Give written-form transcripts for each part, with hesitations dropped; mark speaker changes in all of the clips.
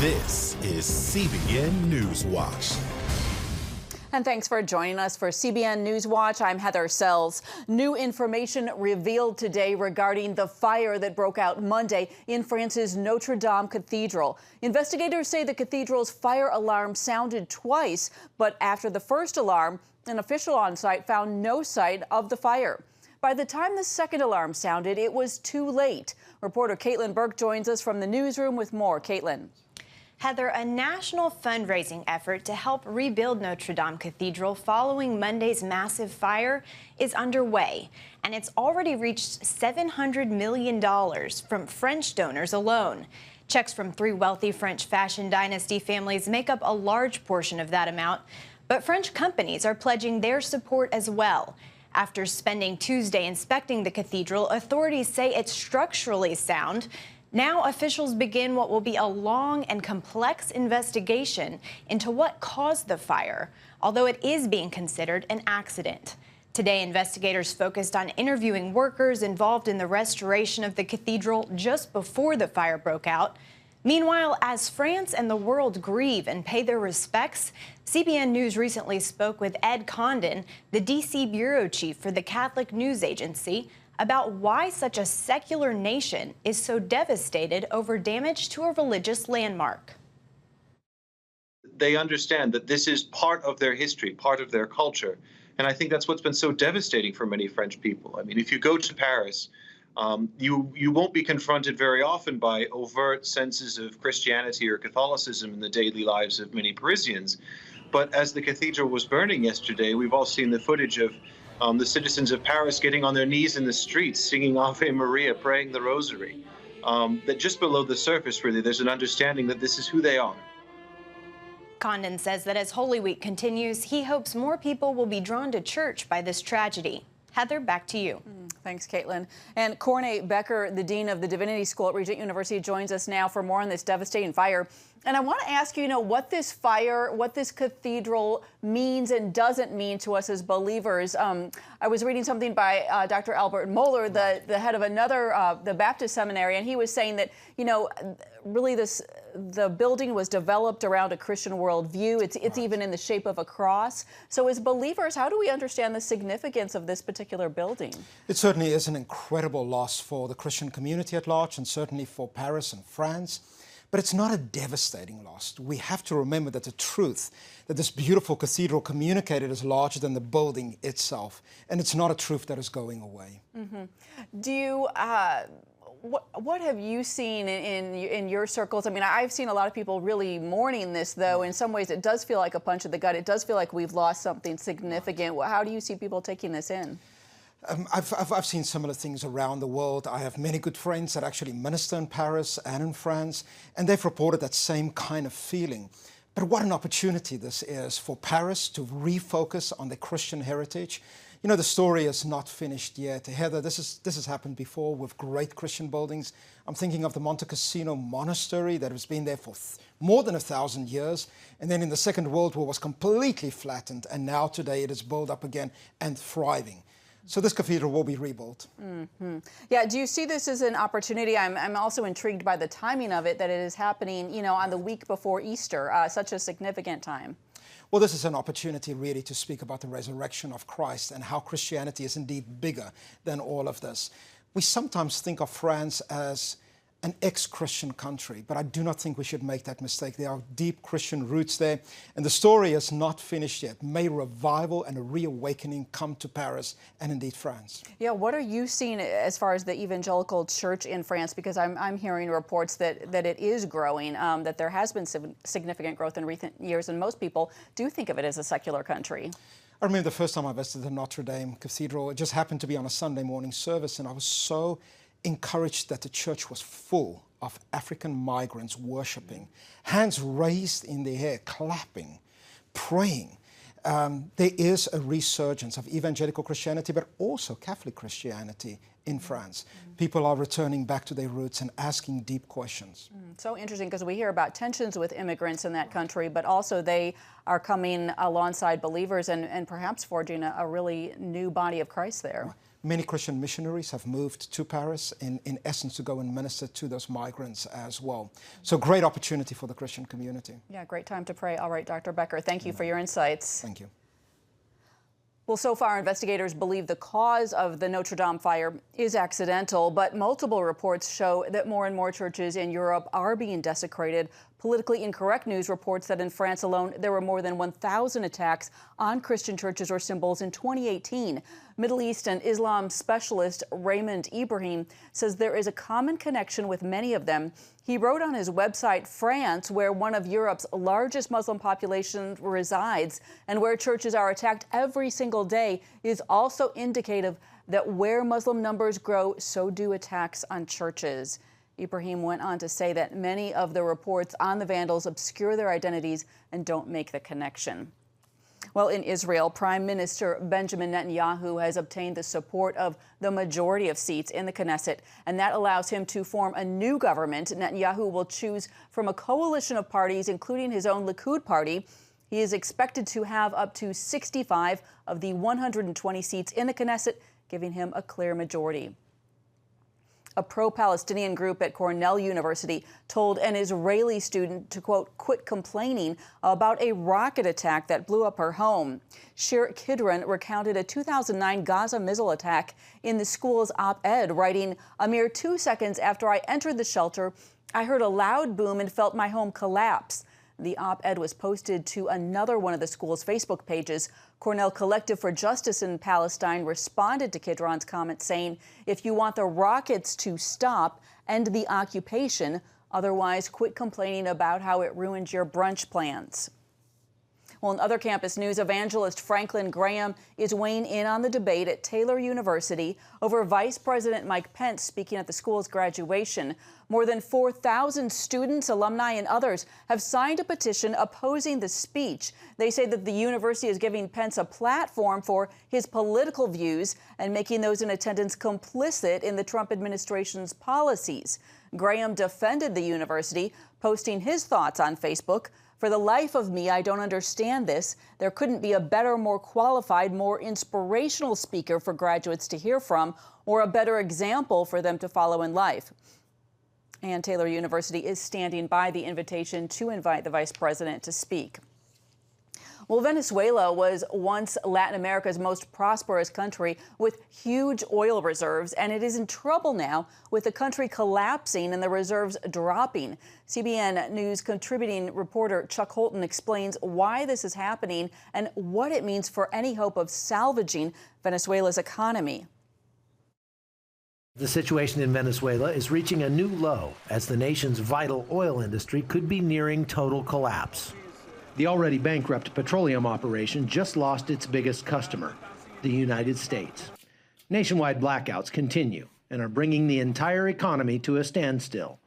Speaker 1: This is CBN NewsWatch.
Speaker 2: And thanks for joining us for CBN NewsWatch. I'm Heather Sells. New information revealed today regarding the fire that broke out Monday in France's Notre Dame Cathedral. Investigators say the cathedral's fire alarm sounded twice, but after the first alarm, an official on site found no sign of the fire. By the time the second alarm sounded, it was too late. Reporter Caitlin Burke joins us from the newsroom with more. Caitlin.
Speaker 3: Heather, a national fundraising effort to help rebuild Notre Dame Cathedral following Monday's massive fire is underway, and it's already reached $700 million from French donors alone. Checks from 3 wealthy French fashion dynasty families make up a large portion of that amount, but French companies are pledging their support as well. After spending Tuesday inspecting the cathedral, authorities say it's structurally sound. Now officials begin what will be a long and complex investigation into what caused the fire, although it is being considered an accident. Today, investigators focused on interviewing workers involved in the restoration of the cathedral just before the fire broke out. Meanwhile, as France and the world grieve and pay their respects, CBN News recently spoke with Ed Condon, the D.C. bureau chief for the Catholic News Agency, about why such a secular nation is so devastated over damage to a religious landmark.
Speaker 4: They understand that this is part of their history, part of their culture. And I think that's what's been so devastating for many French people. I mean, if you go to Paris, you won't be confronted very often by overt senses of Christianity or Catholicism in the daily lives of many Parisians. But as the cathedral was burning yesterday, we've all seen the footage of the citizens of Paris getting on their knees in the streets, singing Ave Maria, praying the rosary. That just below the surface, really, there's an understanding that this is who they are.
Speaker 3: Condon says that as Holy Week continues, he hopes more people will be drawn to church by this tragedy. Heather, back to you.
Speaker 2: Thanks, Caitlin. And Corney Becker, the dean of the Divinity School at Regent University, joins us now for more on this devastating fire. And I want to ask you, what this fire, what this cathedral means and doesn't mean to us as believers. I was reading something by Dr. Albert Mohler, the head of another, the Baptist seminary, and he was saying that, really the building was developed around a Christian worldview. It's even in the shape of a cross. So as believers, how do we understand the significance of this particular building?
Speaker 5: It certainly is an incredible loss for the Christian community at large, and certainly for Paris and France. But it's not a devastating loss. We have to remember that the truth that this beautiful cathedral communicated is larger than the building itself. And it's not a truth that is going away.
Speaker 2: Mm-hmm. Do you, what have you seen in your circles? I mean, I've seen a lot of people really mourning this, though. In some ways, it does feel like a punch in the gut. It does feel like we've lost something significant. How do you see people taking this in?
Speaker 5: I've seen similar things around the world. I have many good friends that actually minister in Paris and in France, and they've reported that same kind of feeling. But what an opportunity this is for Paris to refocus on their Christian heritage. The story is not finished yet. Heather, this has happened before with great Christian buildings. I'm thinking of the Monte Cassino Monastery that has been there for more than 1,000 years. And then in the Second World War was completely flattened. And now today it is built up again and thriving. So this cathedral will be rebuilt.
Speaker 2: Mm-hmm. Yeah, do you see this as an opportunity? I'm also intrigued by the timing of it, that it is happening, on the week before Easter, such a significant time.
Speaker 5: Well, this is an opportunity really to speak about the resurrection of Christ and how Christianity is indeed bigger than all of this. We sometimes think of France as an ex-Christian country, but I do not think we should make that mistake. There are deep Christian roots there, and the story is not finished yet. May revival and a reawakening come to Paris and indeed France. Yeah,
Speaker 2: what are you seeing as far as the evangelical church in France? Because I'm hearing reports that it is growing, that there has been significant growth in recent years, and most people do think of it as a secular country.
Speaker 5: I remember the first time I visited the Notre Dame Cathedral. It just happened to be on a Sunday morning service, and I was so encouraged that the church was full of African migrants worshiping, hands raised in the air, clapping, praying. There is a resurgence of evangelical Christianity, but also Catholic Christianity in France. People are returning back to their roots and asking deep questions.
Speaker 2: So interesting, because we hear about tensions with immigrants in that country, but also they are coming alongside believers and perhaps forging a really new body of Christ there.
Speaker 5: Many Christian missionaries have moved to Paris in essence to go and minister to those migrants as well. So great opportunity for the Christian community.
Speaker 2: Yeah, great time to pray. All right, Dr. Becker, thank you for your insights.
Speaker 5: Thank you.
Speaker 2: Well, so far, investigators believe the cause of the Notre Dame fire is accidental, but multiple reports show that more and more churches in Europe are being desecrated. Politically incorrect news reports that in France alone, there were more than 1,000 attacks on Christian churches or symbols in 2018. Middle East and Islam specialist Raymond Ibrahim says there is a common connection with many of them. He wrote on his website, France, where one of Europe's largest Muslim populations resides and where churches are attacked every single day, is also indicative that where Muslim numbers grow, so do attacks on churches. Ibrahim went on to say that many of the reports on the vandals obscure their identities and don't make the connection. Well, in Israel, Prime Minister Benjamin Netanyahu has obtained the support of the majority of seats in the Knesset, and that allows him to form a new government. Netanyahu will choose from a coalition of parties, including his own Likud party. He is expected to have up to 65 of the 120 seats in the Knesset, giving him a clear majority. A pro-Palestinian group at Cornell University told an Israeli student to, quote, quit complaining about a rocket attack that blew up her home. Shir Kidron recounted a 2009 Gaza missile attack in the school's op-ed, writing, "A mere 2 seconds after I entered the shelter, I heard a loud boom and felt my home collapse." The op-ed was posted to another one of the school's Facebook pages. Cornell Collective for Justice in Palestine responded to Kidron's comment, saying, "If you want the rockets to stop, end the occupation. Otherwise, quit complaining about how it ruined your brunch plans." Well, in other campus news, evangelist Franklin Graham is weighing in on the debate at Taylor University over Vice President Mike Pence speaking at the school's graduation. More than 4,000 students, alumni, and others have signed a petition opposing the speech. They say that the university is giving Pence a platform for his political views and making those in attendance complicit in the Trump administration's policies. Graham defended the university, posting his thoughts on Facebook. "For the life of me, I don't understand this. There couldn't be a better, more qualified, more inspirational speaker for graduates to hear from, or a better example for them to follow in life." And Taylor University is standing by the invitation to invite the vice president to speak. Well, Venezuela was once Latin America's most prosperous country with huge oil reserves, and it is in trouble now with the country collapsing and the reserves dropping. CBN News contributing reporter Chuck Holton explains why this is happening and what it means for any hope of salvaging Venezuela's economy.
Speaker 6: The situation in Venezuela is reaching a new low as the nation's vital oil industry could be nearing total collapse. The already bankrupt petroleum operation just lost its biggest customer, the United States. Nationwide blackouts continue and are bringing the entire economy to a standstill.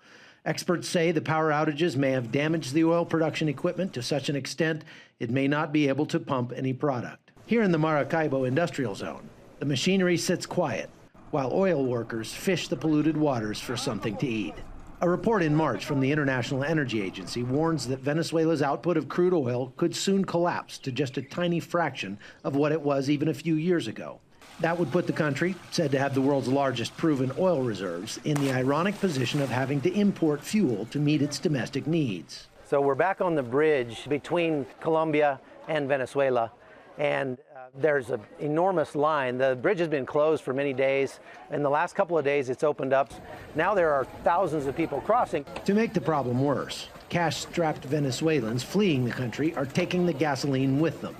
Speaker 6: Experts say the power outages may have damaged the oil production equipment to such an extent it may not be able to pump any product. Here in the Maracaibo industrial zone, the machinery sits quiet while oil workers fish the polluted waters for something to eat. A report in March from the International Energy Agency warns that Venezuela's output of crude oil could soon collapse to just a tiny fraction of what it was even a few years ago. That would put the country, said to have the world's largest proven oil reserves, in the ironic position of having to import fuel to meet its domestic needs. So we're back on the bridge between Colombia and Venezuela, and there's an enormous line. The bridge has been closed for many days. In the last couple of days, it's opened up. Now there are thousands of people crossing. To make the problem worse, cash-strapped Venezuelans fleeing the country are taking the gasoline with them.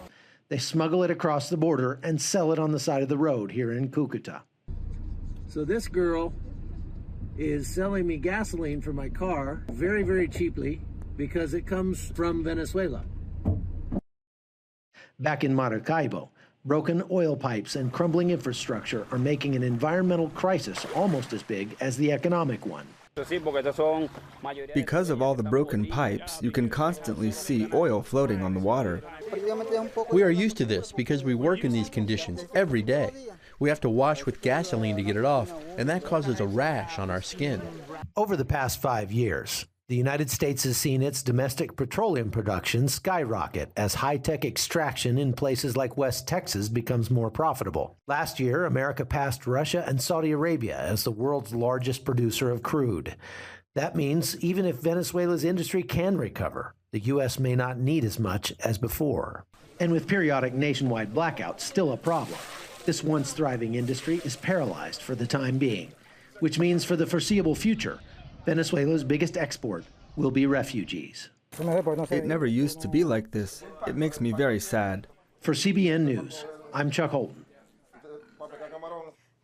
Speaker 6: They smuggle it across the border and sell it on the side of the road here in Cucuta. So this girl is selling me gasoline for my car very, very cheaply because it comes from Venezuela. Back in Maracaibo, broken oil pipes and crumbling infrastructure are making an environmental crisis almost as big as the economic one.
Speaker 7: Because of all the broken pipes, you can constantly see oil floating on the water.
Speaker 8: We are used to this because we work in these conditions every day. We have to wash with gasoline to get it off, and that causes a rash on our skin.
Speaker 6: Over the past 5 years, The United States has seen its domestic petroleum production skyrocket as high-tech extraction in places like West Texas becomes more profitable. Last year, America passed Russia and Saudi Arabia as the world's largest producer of crude. That means even if Venezuela's industry can recover, the U.S. may not need as much as before. And with periodic nationwide blackouts still a problem, this once thriving industry is paralyzed for the time being, which means for the foreseeable future, Venezuela's biggest export will be refugees.
Speaker 7: It never used to be like this. It makes me very sad.
Speaker 6: For CBN News, I'm Chuck Holton.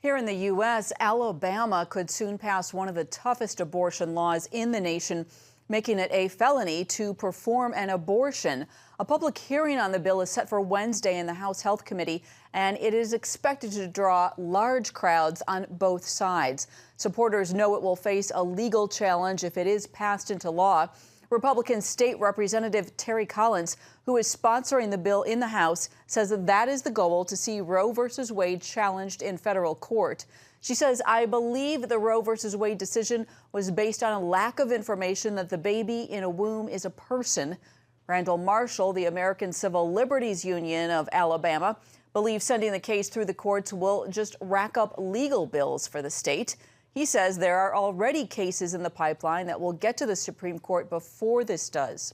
Speaker 2: Here in the U.S., Alabama could soon pass one of the toughest abortion laws in the nation, making it a felony to perform an abortion. A public hearing on the bill is set for Wednesday in the House Health Committee, and it is expected to draw large crowds on both sides. Supporters know it will face a legal challenge if it is passed into law. Republican State Representative Terry Collins, who is sponsoring the bill in the House, says that is the goal, to see Roe v. Wade challenged in federal court. She says, "I believe the Roe v. Wade decision was based on a lack of information that the baby in a womb is a person." Randall Marshall, the American Civil Liberties Union of Alabama, believes sending the case through the courts will just rack up legal bills for the state. He says there are already cases in the pipeline that will get to the Supreme Court before this does.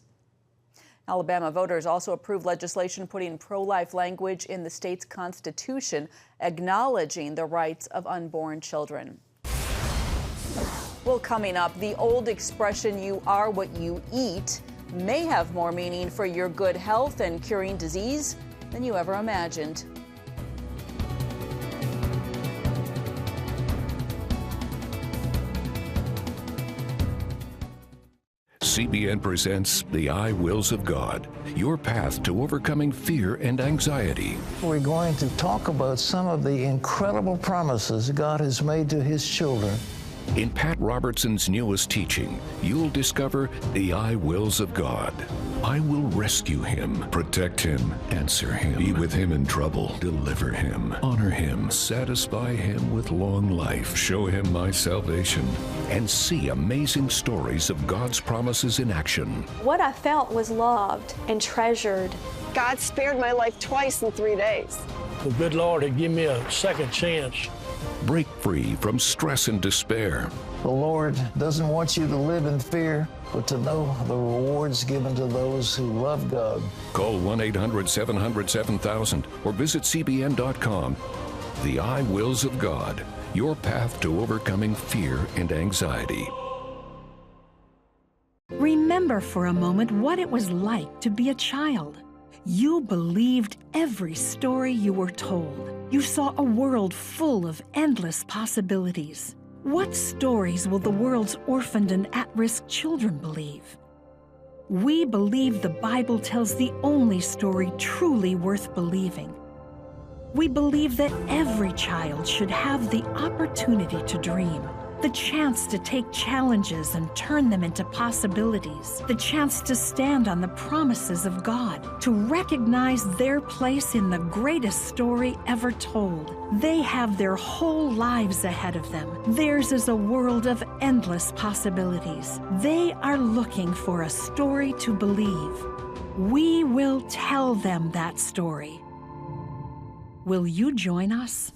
Speaker 2: Alabama voters also approved legislation putting pro-life language in the state's constitution, acknowledging the rights of unborn children. Well, coming up, the old expression, "you are what you eat," may have more meaning for your good health and curing disease than you ever imagined.
Speaker 9: CBN presents The I Wills of God, your path to overcoming fear and anxiety.
Speaker 10: We're going to talk about some of the incredible promises God has made to His children.
Speaker 9: In Pat Robertson's newest teaching, you'll discover the I Wills of God. I will rescue him, protect him, answer him, be with him in trouble, deliver him, honor him, satisfy him with long life, show him my salvation, and see amazing stories of God's promises in action.
Speaker 11: What I felt was loved and treasured.
Speaker 12: God spared my life twice in 3 days.
Speaker 13: The good Lord had given me a second chance.
Speaker 9: Break free from stress and despair.
Speaker 10: The Lord doesn't want you to live in fear, but to know the rewards given to those who love God.
Speaker 9: Call 1-800-700-7000 or visit cbn.com. The I Wills of God, your path to overcoming fear and anxiety.
Speaker 14: Remember for a moment what it was like to be a child. You believed every story you were told. You saw a world full of endless possibilities. What stories will the world's orphaned and at-risk children believe? We believe the Bible tells the only story truly worth believing. We believe that every child should have the opportunity to dream, the chance to take challenges and turn them into possibilities, the chance to stand on the promises of God, to recognize their place in the greatest story ever told. They have their whole lives ahead of them. Theirs is a world of endless possibilities. They are looking for a story to believe. We will tell them that story. Will you join us?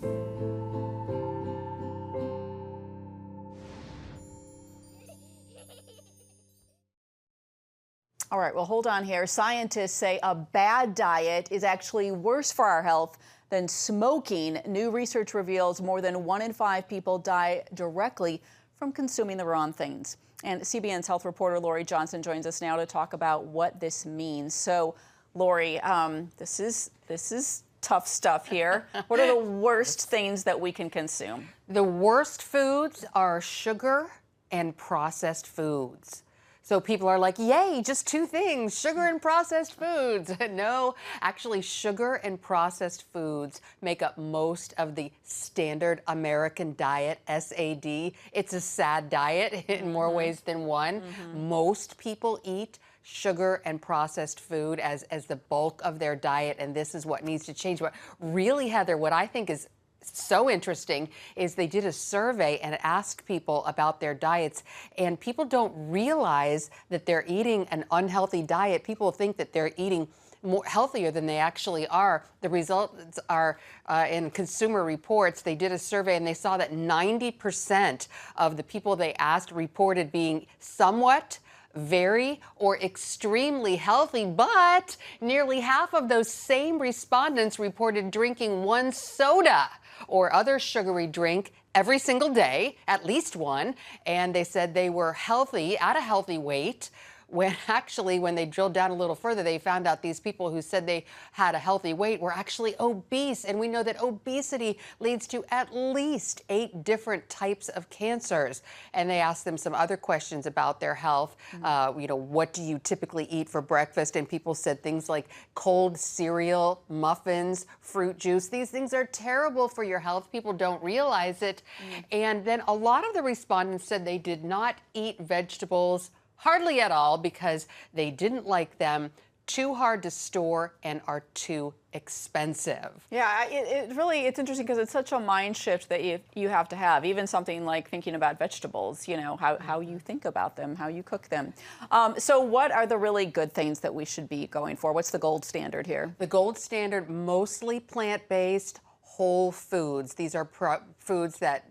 Speaker 2: All right, well, hold on here. Scientists say a bad diet is actually worse for our health than smoking. New research reveals more than 1 in 5 people die directly from consuming the wrong things. And CBN's health reporter Lori Johnson joins us now to talk about what this means. So, Lori, this is tough stuff here. What are the worst things that we can consume?
Speaker 15: The worst foods are sugar and processed foods. So people are like, yay, just 2 things, sugar and processed foods. No, actually, sugar and processed foods make up most of the standard American diet, SAD. It's a sad diet in more ways than one. Most people eat sugar and processed food as the bulk of their diet, and this is what needs to change. But really, Heather, what I think is so interesting is they did a survey and asked people about their diets, and people don't realize that they're eating an unhealthy diet. People think that they're eating more healthier than they actually are. The results are in Consumer Reports. They did a survey and they saw that 90% of the people they asked reported being somewhat, very, or extremely healthy, but nearly half of those same respondents reported drinking one soda or other sugary drink every single day, at least one, and they said they were healthy, at a healthy weight, when actually, when they drilled down a little further, they found out these people who said they had a healthy weight were actually obese. And we know that obesity leads to at least 8 different types of cancers. And they asked them some other questions about their health. You know, what do you typically eat for breakfast? And people said things like cold cereal, muffins, fruit juice. These things are terrible for your health. People don't realize it. And then a lot of the respondents said they did not eat vegetables hardly at all because they didn't like them, too hard to store, and are too expensive.
Speaker 2: Yeah, it's interesting because it's such a mind shift that you have to have. Even something like thinking about vegetables, you know, how you think about them, how you cook them. So what are the really good things that we should be going for? What's the gold standard here?
Speaker 15: The gold standard, mostly plant-based, whole foods. These are foods that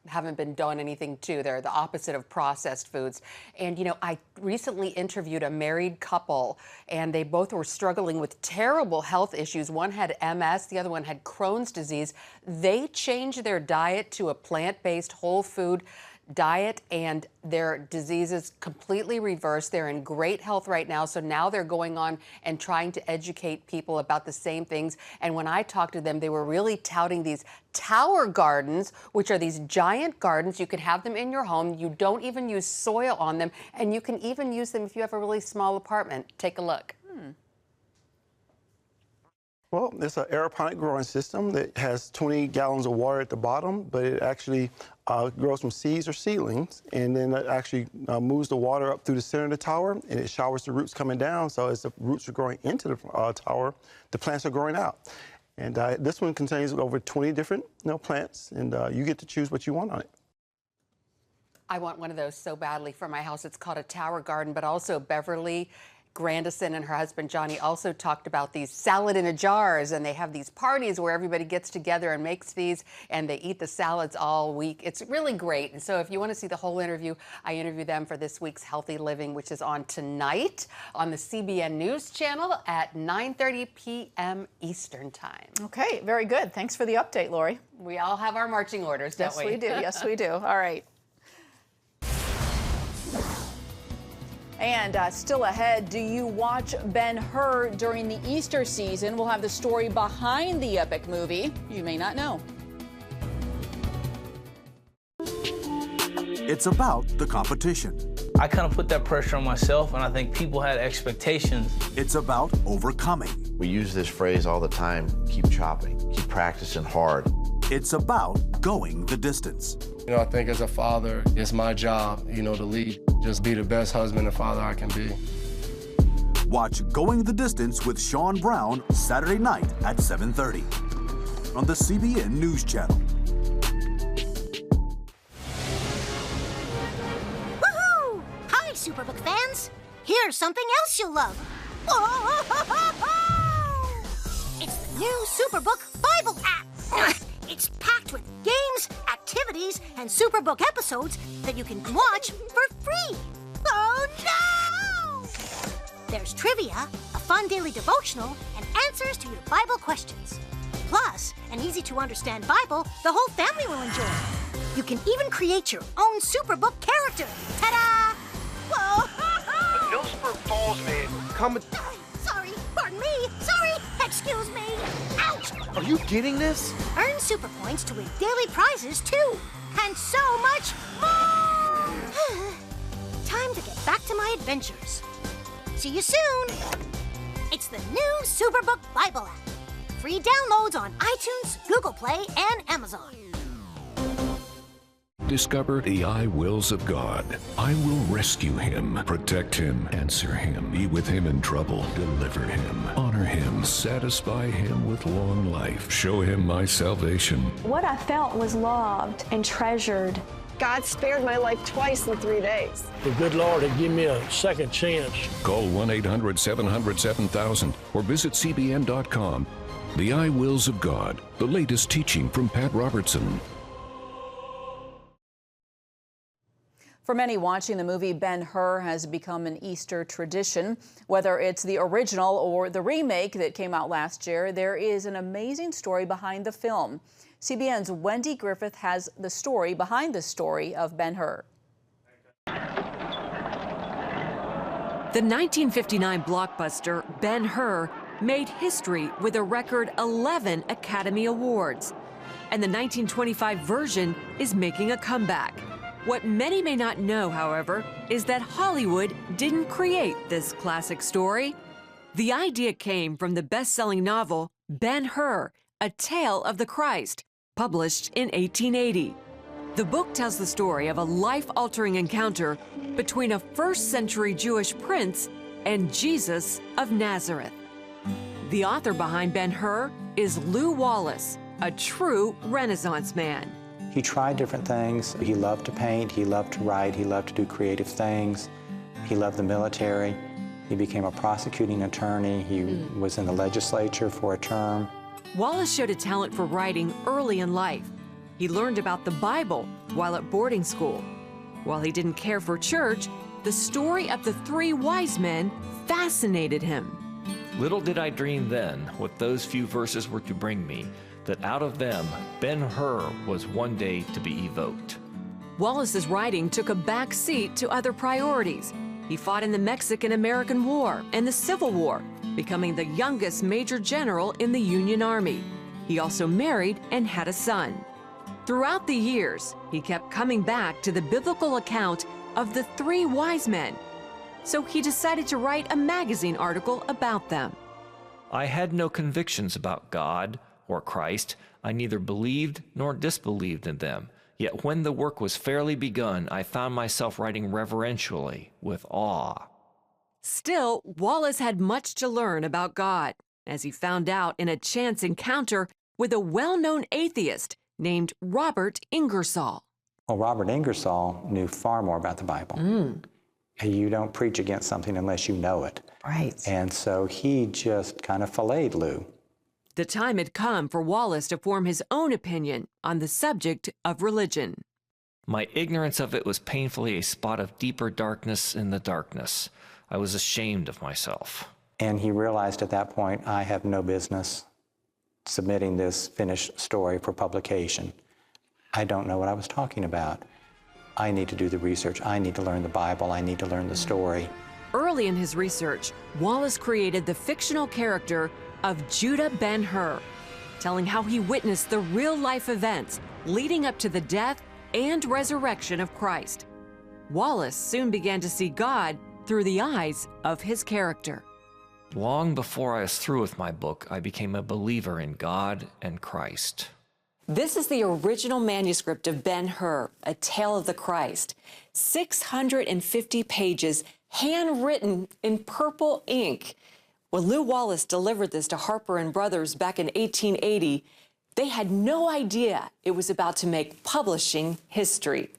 Speaker 15: haven't been done anything to. They're the opposite of processed foods. And, you know, I recently interviewed a married couple, and they both were struggling with terrible health issues. One had MS, the other one had Crohn's disease. They changed their diet to a plant-based whole food diet, and their diseases completely reversed. They're in great health right now, so now they're going on and trying to educate people about the same things. And when I talked to them, they were really touting these tower gardens, which are these giant gardens. You can have them in your home. You don't even use soil on them, and you can even use them if you have a really small apartment. Take a look.
Speaker 16: Well, it's an aeroponic growing system that has 20 gallons of water at the bottom, but it actually grows from seeds or seedlings, and then it actually moves the water up through the center of the tower, and it showers the roots coming down. So as the roots are growing into the tower, the plants are growing out. And this one contains over 20 different plants, and you get to choose what you want on it.
Speaker 15: I want one of those so badly for my house. It's called a tower garden, but also Beverly Grandison and her husband Johnny also talked about these salad in a jars, and they have these parties where everybody gets together and makes these, and they eat the salads all week. It's really great. And so if you want to see the whole interview, I interviewed them for this week's Healthy Living, which is on tonight on the CBN News channel at 9:30 p.m. Eastern Time.
Speaker 2: Okay, very good. Thanks for the update, Lori.
Speaker 15: We all have our marching orders, don't we?
Speaker 2: Yes, we do. Yes, we do. All right. And still ahead, do you watch Ben Hur during the Easter season? We'll have the story behind the epic movie you may not know.
Speaker 1: It's about the competition.
Speaker 17: I kind of put that pressure on myself, and I think people had expectations.
Speaker 1: It's about overcoming.
Speaker 18: We use this phrase all the time, keep chopping, keep practicing hard.
Speaker 1: It's about going the distance.
Speaker 19: You know, I think as a father, it's my job, to lead. Just be the best husband and father I can be.
Speaker 1: Watch Going the Distance with Sean Brown Saturday night at 7:30 on the CBN News Channel.
Speaker 20: Woohoo! Hi, Superbook fans. Here's something else you'll love. It's the new Superbook Bible app. It's packed with games, activities, and Superbook episodes that you can watch for free. Oh, no! There's trivia, a fun daily devotional, and answers to your Bible questions. Plus, an easy-to-understand Bible the whole family will enjoy. You can even create your own Superbook character. Ta-da! Whoa!
Speaker 21: Millsburg Falls man.
Speaker 20: Sorry, pardon me. Sorry, excuse me. Ouch!
Speaker 21: Are you getting this?
Speaker 20: Earn super points to win daily prizes, too. And so much more! Time to get back to my adventures. See you soon. It's the new Superbook Bible app. Free downloads on iTunes, Google Play, and Amazon.
Speaker 9: Discover the I wills of God. I will rescue him, protect him, answer him, be with him in trouble, deliver him, honor him, satisfy him with long life, show him my salvation.
Speaker 11: What I felt was loved and treasured.
Speaker 12: God spared my life twice in 3 days.
Speaker 13: The good Lord had given me a second chance.
Speaker 9: Call 1-800-700-7000 or visit CBN.com. The I Wills of God, the latest teaching from Pat Robertson.
Speaker 2: For many watching the movie, Ben Hur has become an Easter tradition. Whether it's the original or the remake that came out last year, there is an amazing story behind the film. CBN's Wendy Griffith has the story behind the story of Ben Hur.
Speaker 4: The 1959 blockbuster Ben Hur made history with a record 11 Academy Awards. And the 1925 version is making a comeback. What many may not know, however, is that Hollywood didn't create this classic story. The idea came from the best-selling novel Ben Hur, A Tale of the Christ, published in 1880. The book tells the story of a life-altering encounter between a first-century Jewish prince and Jesus of Nazareth. The author behind Ben Hur is Lew Wallace, a true Renaissance man.
Speaker 22: He tried different things. He loved to paint, he loved to write, he loved to do creative things. He loved the military. He became a prosecuting attorney. He was in the legislature for a term.
Speaker 4: Wallace showed a talent for writing early in life. He learned about the Bible while at boarding school. While he didn't care for church, the story of the three wise men fascinated him.
Speaker 23: Little did I dream then what those few verses were to bring me, that out of them Ben Hur was one day to be evoked.
Speaker 4: Wallace's writing took a back seat to other priorities. He fought in the Mexican-American War and the Civil War, becoming the youngest major general in the Union Army. He also married and had a son. Throughout the years, he kept coming back to the biblical account of the three wise men. So he decided to write a magazine article about them.
Speaker 23: I had no convictions about God or Christ. I neither believed nor disbelieved in them. Yet when the work was fairly begun, I found myself writing reverentially, with awe.
Speaker 4: Still, Wallace had much to learn about God, as he found out in a chance encounter with a well-known atheist named Robert Ingersoll.
Speaker 22: Well, Robert Ingersoll knew far more about the Bible. You don't preach against something unless you know it.
Speaker 4: Right.
Speaker 22: And so he just kind of filleted Lew.
Speaker 4: The time had come for Wallace to form his own opinion on the subject of religion.
Speaker 23: My ignorance of it was painfully a spot of deeper darkness in the darkness. I was ashamed of myself.
Speaker 22: And he realized at that point, I have no business submitting this finished story for publication. I don't know what I was talking about. I need to do the research. I need to learn the Bible. I need to learn the story.
Speaker 4: Early in his research, Wallace created the fictional character of Judah Ben Hur, telling how he witnessed the real-life events leading up to the death and resurrection of Christ. Wallace soon began to see God through the eyes of his character.
Speaker 23: Long before I was through with my book, I became a believer in God and Christ.
Speaker 4: This is the original manuscript of Ben Hur, A Tale of the Christ. 650 pages, handwritten in purple ink. When Lew Wallace delivered this to Harper and Brothers back in 1880, they had no idea it was about to make publishing history.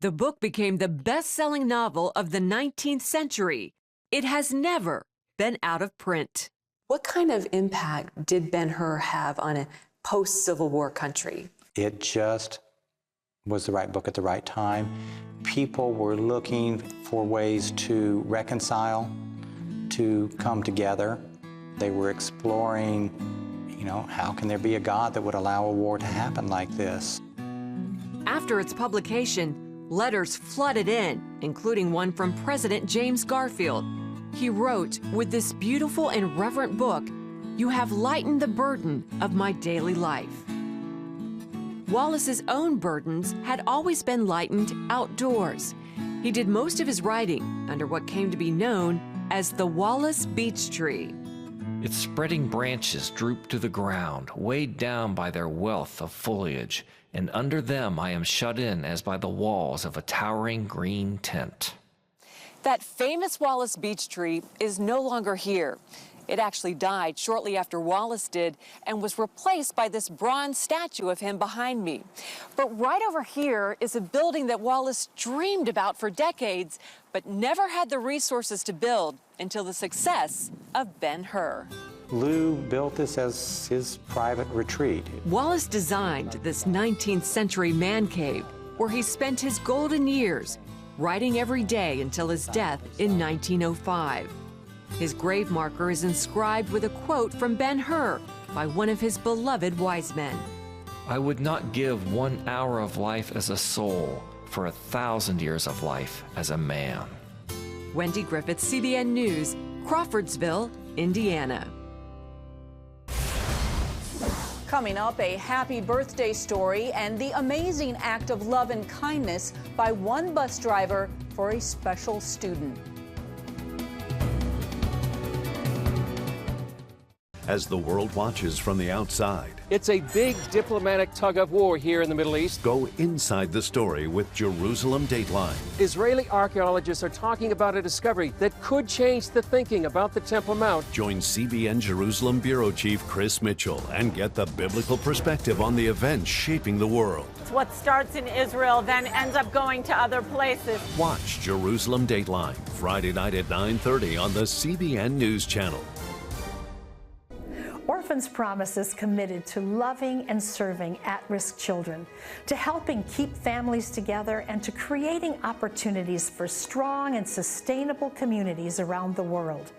Speaker 4: The book became the best-selling novel of the 19th century. It has never been out of print.
Speaker 24: What kind of impact did Ben Hur have on a post-Civil War country?
Speaker 22: It just was the right book at the right time. People were looking for ways to reconcile, to come together. They were exploring, how can there be a God that would allow a war to happen like this?
Speaker 4: After its publication, letters flooded in, including one from President James Garfield. He wrote, "With this beautiful and reverent book, you have lightened the burden of my daily life." Wallace's own burdens had always been lightened outdoors. He did most of his writing under what came to be known as the Wallace Beech Tree.
Speaker 23: Its spreading branches droop to the ground, weighed down by their wealth of foliage, and under them I am shut in as by the walls of a towering green tent.
Speaker 4: That famous Wallace beech tree is no longer here. It actually died shortly after Wallace did and was replaced by this bronze statue of him behind me. But right over here is a building that Wallace dreamed about for decades, but never had the resources to build until the success of Ben Hur.
Speaker 22: Lou built this as his private retreat.
Speaker 4: Wallace designed this 19th century man cave where he spent his golden years, writing every day until his death in 1905. His grave marker is inscribed with a quote from Ben Hur by one of his beloved wise men.
Speaker 23: I would not give 1 hour of life as a soul for 1,000 years of life as a man.
Speaker 4: Wendy Griffith, CBN News, Crawfordsville, Indiana.
Speaker 2: Coming up, a happy birthday story and the amazing act of love and kindness by one bus driver for a special student.
Speaker 1: As the world watches from the outside,
Speaker 3: it's a big diplomatic tug-of-war here in the Middle East.
Speaker 1: Go inside the story with Jerusalem Dateline.
Speaker 3: Israeli archaeologists are talking about a discovery that could change the thinking about the Temple Mount.
Speaker 1: Join CBN Jerusalem Bureau Chief Chris Mitchell and get the biblical perspective on the events shaping the world.
Speaker 5: What starts in Israel then ends up going to other places.
Speaker 1: Watch Jerusalem Dateline, Friday night at 9:30 on the CBN News Channel.
Speaker 7: Orphans Promise is committed to loving and serving at-risk children, to helping keep families together, and to creating opportunities for strong and sustainable communities around the world.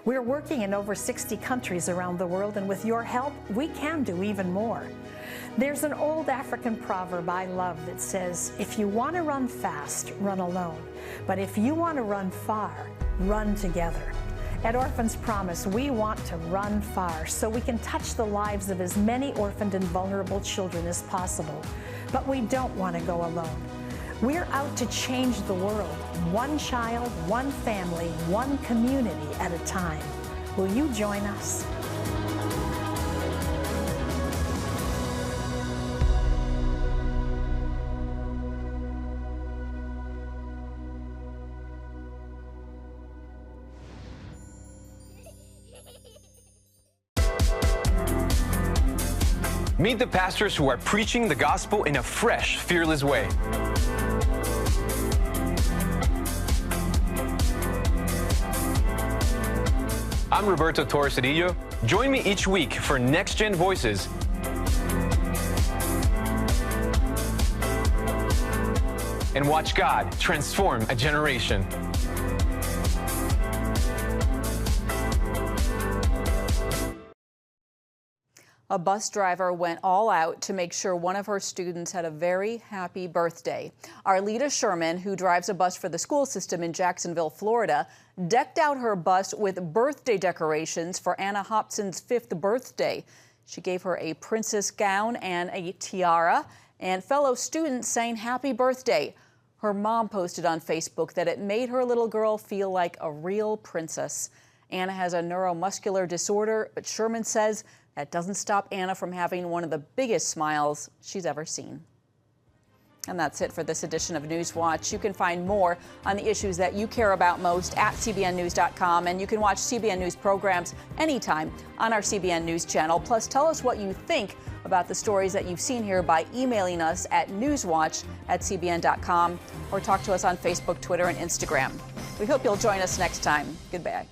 Speaker 7: We're working in over 60 countries around the world, and with your help, we can do even more. There's an old African proverb I love that says, if you want to run fast, run alone. But if you want to run far, run together. At Orphans Promise, we want to run far so we can touch the lives of as many orphaned and vulnerable children as possible. But we don't want to go alone. We're out to change the world, one child, one family, one community at a time. Will you join us?
Speaker 8: Meet the pastors who are preaching the gospel in a fresh, fearless way. I'm Roberto Torres-Cedillo. Join me each week for Next Gen Voices. And watch God transform a generation.
Speaker 2: A bus driver went all out to make sure one of her students had a very happy birthday. Arleta Sherman, who drives a bus for the school system in Jacksonville, Florida, decked out her bus with birthday decorations for Anna Hobson's 5th birthday. She gave her a princess gown and a tiara, and fellow students sang happy birthday. Her mom posted on Facebook that it made her little girl feel like a real princess. Anna has a neuromuscular disorder, but Sherman says that doesn't stop Anna from having one of the biggest smiles she's ever seen. And that's it for this edition of NewsWatch. You can find more on the issues that you care about most at cbnnews.com, and you can watch CBN News programs anytime on our CBN News channel. Plus, tell us what you think about the stories that you've seen here by emailing us at newswatch@cbn.com or talk to us on Facebook, Twitter, and Instagram. We hope you'll join us next time. Goodbye.